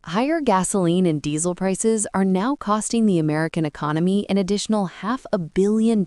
Higher gasoline and diesel prices are now costing the American economy an additional $500 million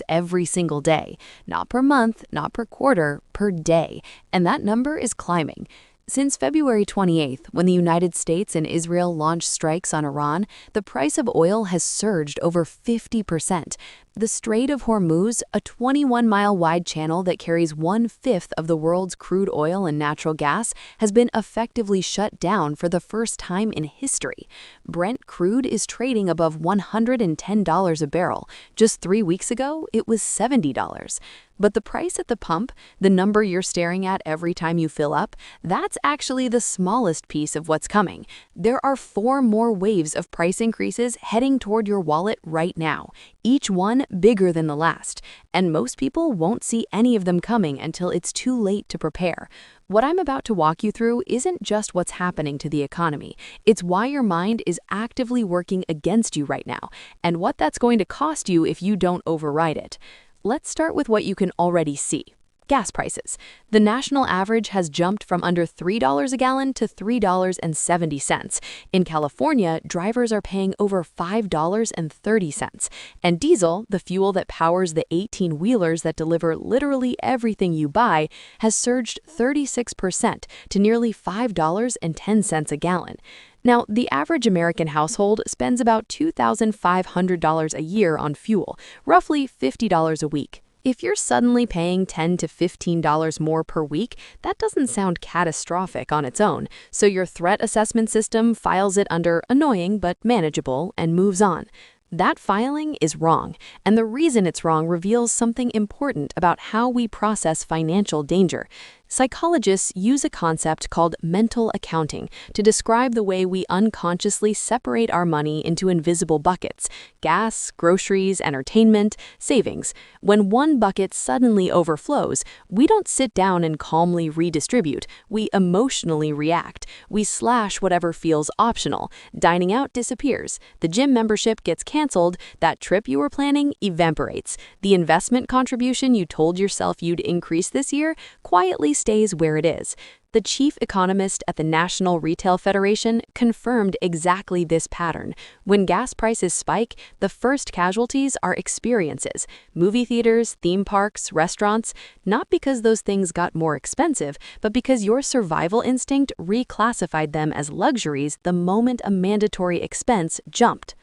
every single day. Not per month, not per quarter, per day. And that number is climbing. Since February 28th, when the United States and Israel launched strikes on Iran, the price of oil has surged over 50%. The Strait of Hormuz, a 21-mile-wide channel that carries one-fifth of the world's crude oil and natural gas, has been effectively shut down for the first time in history. Brent crude is trading above $110 a barrel. Just 3 weeks ago, it was $70. But the price at the pump, the number you're staring at every time you fill up, that's actually the smallest piece of what's coming. There are 4 more waves of price increases heading toward your wallet right now, each one bigger than the last. And most people won't see any of them coming until it's too late to prepare. What I'm about to walk you through isn't just what's happening to the economy. It's why your mind is actively working against you right now, and what that's going to cost you if you don't override it. Let's start with what you can already see. Gas prices. The national average has jumped from under $3 a gallon to $3.70. In California, drivers are paying over $5.30. And diesel, the fuel that powers the 18-wheelers that deliver literally everything you buy, has surged 36% to nearly $5.10 a gallon. Now, the average American household spends about $2,500 a year on fuel, roughly $50 a week. If you're suddenly paying $10 to $15 more per week, that doesn't sound catastrophic on its own, so your threat assessment system files it under annoying but manageable and moves on. That filing is wrong, and the reason it's wrong reveals something important about how we process financial danger. Psychologists use a concept called mental accounting to describe the way we unconsciously separate our money into invisible buckets: gas, groceries, entertainment, savings. When one bucket suddenly overflows, we don't sit down and calmly redistribute. We emotionally react. We slash whatever feels optional. Dining out disappears. The gym membership gets canceled. That trip you were planning evaporates. The investment contribution you told yourself you'd increase this year quietly stays where it is. The chief economist at the National Retail Federation confirmed exactly this pattern. When gas prices spike, the first casualties are experiences: movie theaters, theme parks, restaurants, not because those things got more expensive, but because your survival instinct reclassified them as luxuries the moment a mandatory expense jumped.